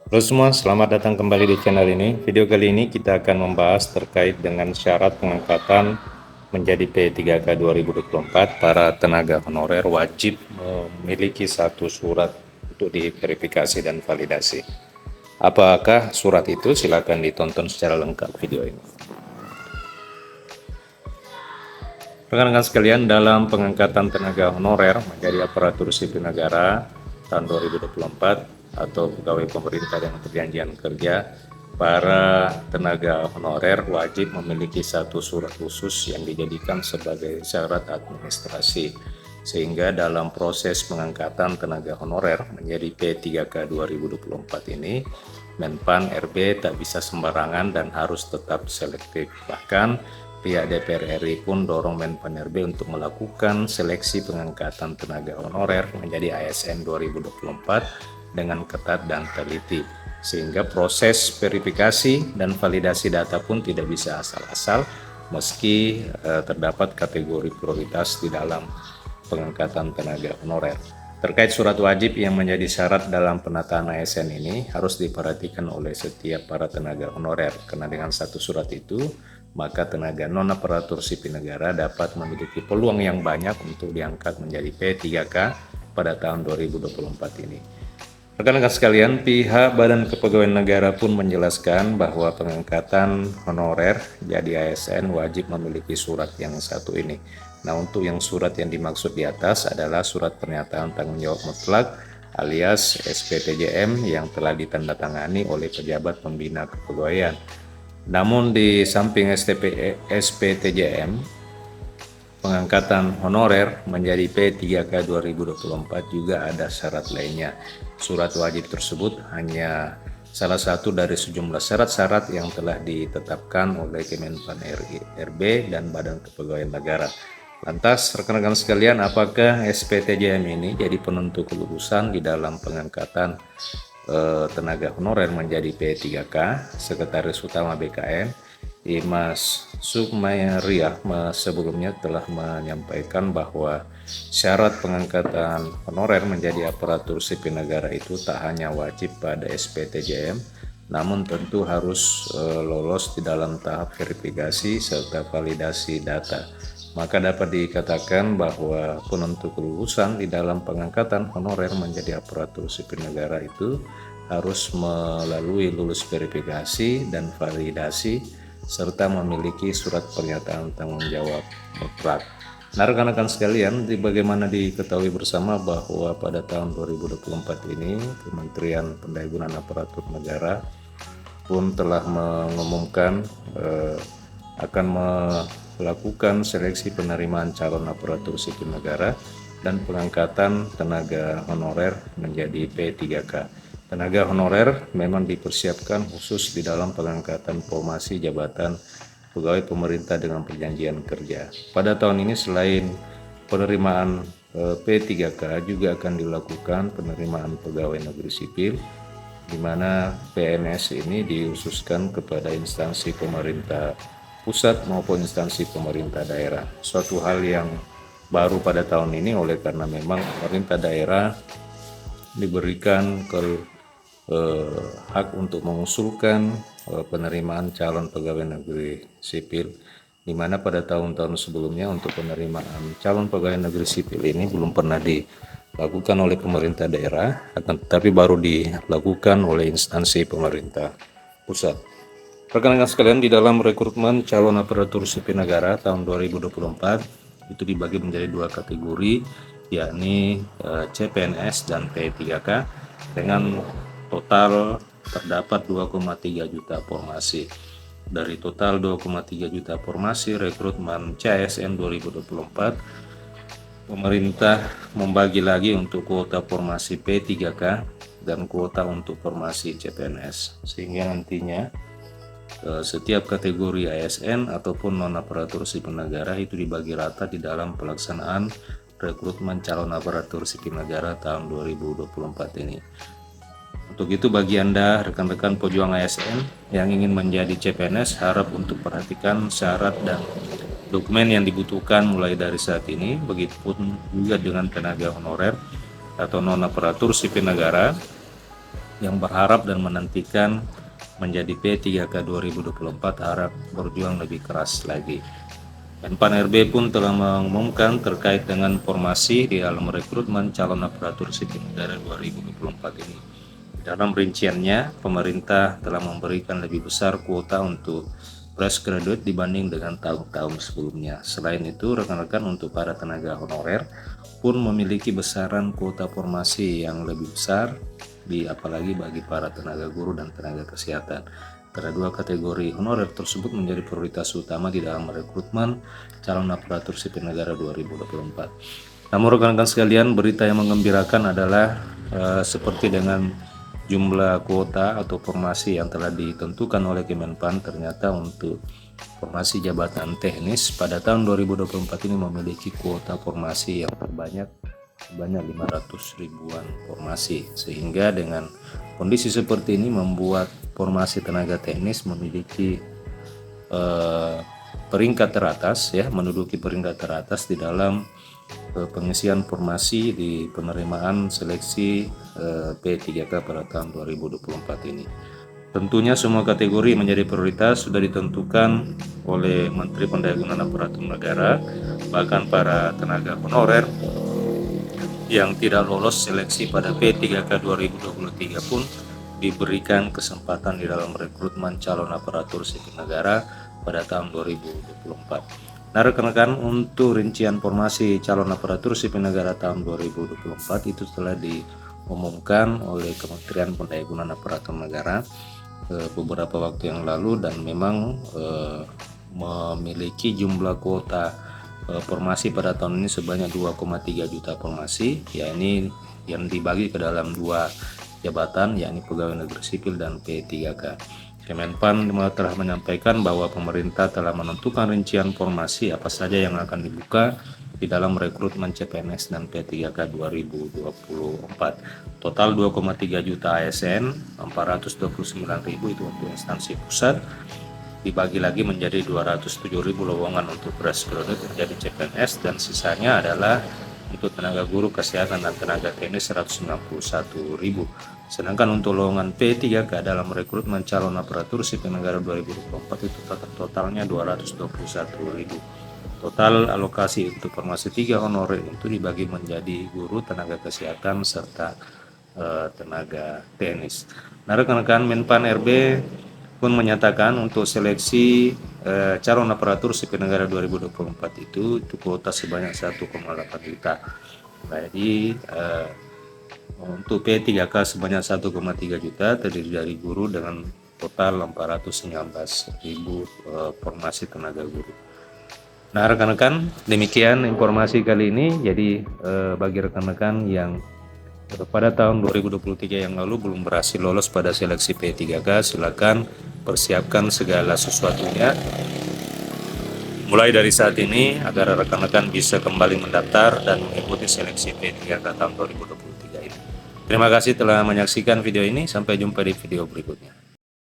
Halo semua, selamat datang kembali di channel ini. Video kali ini kita akan membahas terkait dengan syarat pengangkatan menjadi P3K 2024. Para tenaga honorer wajib memiliki satu surat untuk diverifikasi dan validasi. Apakah surat itu? Silakan ditonton secara lengkap video ini. Rekan-rekan sekalian, dalam pengangkatan tenaga honorer menjadi aparatur sipil negara tahun 2024 atau pegawai pemerintah dengan perjanjian kerja, para tenaga honorer wajib memiliki satu surat khusus yang dijadikan sebagai syarat administrasi, sehingga dalam proses pengangkatan tenaga honorer menjadi P3K 2024 ini, Menpan RB tak bisa sembarangan dan harus tetap selektif. Bahkan pihak DPR RI pun dorong Menpan RB untuk melakukan seleksi pengangkatan tenaga honorer menjadi ASN 2024 dengan ketat dan teliti, sehingga proses verifikasi dan validasi data pun tidak bisa asal-asal meski terdapat kategori prioritas di dalam pengangkatan tenaga honorer. Terkait surat wajib yang menjadi syarat dalam penataan ASN ini harus diperhatikan oleh setiap para tenaga honorer, karena dengan satu surat itu maka tenaga non-aparatur sipil negara dapat memiliki peluang yang banyak untuk diangkat menjadi P3K pada tahun 2024 ini. Rekan-rekan sekalian, pihak Badan Kepegawaian Negara pun menjelaskan bahwa pengangkatan honorer jadi ASN wajib memiliki surat yang satu ini. Nah, untuk yang surat yang dimaksud di atas adalah surat pernyataan tanggung jawab mutlak alias SPTJM yang telah ditandatangani oleh pejabat pembina kepegawaian. Namun di samping SPTJM, pengangkatan honorer menjadi P3K 2024 juga ada syarat lainnya. Surat wajib tersebut hanya salah satu dari sejumlah syarat-syarat yang telah ditetapkan oleh Kemenpan RB dan Badan Kepegawaian Negara. Lantas, rekan-rekan sekalian, apakah SPTJM ini jadi penentu kelulusan di dalam pengangkatan tenaga honorer menjadi P3K? Sekretaris Utama BKN Imas Sukmayariah sebelumnya telah menyampaikan bahwa syarat pengangkatan honorer menjadi aparatur sipil negara itu tak hanya wajib pada SPTJM, namun tentu harus lolos di dalam tahap verifikasi serta validasi data. Maka dapat dikatakan bahwa penentu kelulusan di dalam pengangkatan honorer menjadi aparatur sipil negara itu harus melalui lulus verifikasi dan validasi serta memiliki surat pernyataan tanggung jawab mutlak. Nah, rekan-rekan sekalian, bagaimana diketahui bersama bahwa pada tahun 2024 ini Kementerian Pendayagunaan Aparatur Negara pun telah mengumumkan akan melakukan seleksi penerimaan calon aparatur sipil negara dan pengangkatan tenaga honorer menjadi P3K. Tenaga honorer memang dipersiapkan khusus di dalam pengangkatan formasi jabatan pegawai pemerintah dengan perjanjian kerja. Pada tahun ini selain penerimaan P3K juga akan dilakukan penerimaan pegawai negeri sipil, di mana PNS ini diususkan kepada instansi pemerintah pusat maupun instansi pemerintah daerah. Suatu hal yang baru pada tahun ini oleh karena memang pemerintah daerah diberikan hak untuk mengusulkan penerimaan calon pegawai negeri sipil, di mana pada tahun-tahun sebelumnya untuk penerimaan calon pegawai negeri sipil ini belum pernah dilakukan oleh pemerintah daerah, akan tetapi baru dilakukan oleh instansi pemerintah pusat. Rekan-rekan sekalian, di dalam rekrutmen calon aparatur sipil negara tahun 2024 itu dibagi menjadi dua kategori, yakni CPNS dan P3K dengan total terdapat 2,3 juta formasi. Dari total 2,3 juta formasi rekrutmen CASN 2024, pemerintah membagi lagi untuk kuota formasi P3K dan kuota untuk formasi CPNS, sehingga nantinya setiap kategori ASN ataupun non-aparatur sipil negara itu dibagi rata di dalam pelaksanaan rekrutmen calon aparatur sipil negara tahun 2024 ini. Untuk itu bagi Anda rekan-rekan pejuang ASN yang ingin menjadi CPNS, harap untuk perhatikan syarat dan dokumen yang dibutuhkan mulai dari saat ini. Begitupun juga dengan tenaga honorer atau non-aparatur sipil negara yang berharap dan menantikan menjadi P3K 2024 harap berjuang lebih keras lagi. Menpan RB pun telah mengumumkan terkait dengan formasi di dalam rekrutmen calon aparatur sipil negara 2024 ini. Dalam rinciannya, pemerintah telah memberikan lebih besar kuota untuk fresh graduate dibanding dengan tahun-tahun sebelumnya. Selain itu, rekan-rekan untuk para tenaga honorer pun memiliki besaran kuota formasi yang lebih besar, apalagi bagi para tenaga guru dan tenaga kesehatan. Kedua kategori honorer tersebut menjadi prioritas utama di dalam rekrutmen calon aparatur sipil negara 2024. Namun rekan-rekan sekalian, berita yang menggembirakan adalah seperti dengan jumlah kuota atau formasi yang telah ditentukan oleh Kemenpan, ternyata untuk formasi jabatan teknis pada tahun 2024 ini memiliki kuota formasi yang terbanyak sebanyak 500 ribuan formasi, sehingga dengan kondisi seperti ini membuat formasi tenaga teknis memiliki peringkat teratas, ya, menduduki peringkat teratas di dalam pengisian formasi di penerimaan seleksi P3K pada tahun 2024 ini. Tentunya semua kategori menjadi prioritas sudah ditentukan oleh Menteri Pendayagunaan Aparatur Negara. Bahkan para tenaga honorer yang tidak lolos seleksi pada P3K 2023 pun diberikan kesempatan di dalam rekrutmen calon aparatur sipil negara pada tahun 2024. Nah rekan-rekan, untuk rincian formasi calon aparatur sipil negara tahun 2024 itu telah diumumkan oleh Kementerian Pendayagunaan Aparatur Negara beberapa waktu yang lalu, dan memang memiliki jumlah kuota formasi pada tahun ini sebanyak 2,3 juta formasi, ya ini yang dibagi ke dalam dua jabatan, yakni pegawai negeri sipil dan P3K. Kemenpan telah menyampaikan bahwa pemerintah telah menentukan rincian formasi apa saja yang akan dibuka di dalam rekrutmen CPNS dan P3K 2024. Total 2,3 juta ASN, 429.000 itu untuk instansi pusat, dibagi lagi menjadi 207.000 lowongan untuk fresh graduate menjadi CPNS, dan sisanya adalah untuk tenaga guru kesehatan dan tenaga teknis 191.000. Sedangkan untuk lowongan P3K dalam rekrutmen calon aparatur sipil negara 2024 itu totalnya 221.000. Total alokasi untuk formasi 3 honorer itu dibagi menjadi guru, tenaga kesehatan, serta tenaga teknis. Nah rekan-rekan, Menpan RB pun menyatakan untuk seleksi calon aparatur sipil negara 2024 itu kuota sebanyak 1,8 juta. Jadi untuk P3K sebanyak 1,3 juta terdiri dari guru dengan total 419.000 formasi tenaga guru. Nah rekan-rekan, demikian informasi kali ini. Jadi bagi rekan-rekan yang pada tahun 2023 yang lalu belum berhasil lolos pada seleksi P3K, silakan persiapkan segala sesuatunya mulai dari saat ini agar rekan-rekan bisa kembali mendaftar dan mengikuti seleksi P3K tahun 2023 ini. Terima kasih telah menyaksikan video ini, sampai jumpa di video berikutnya.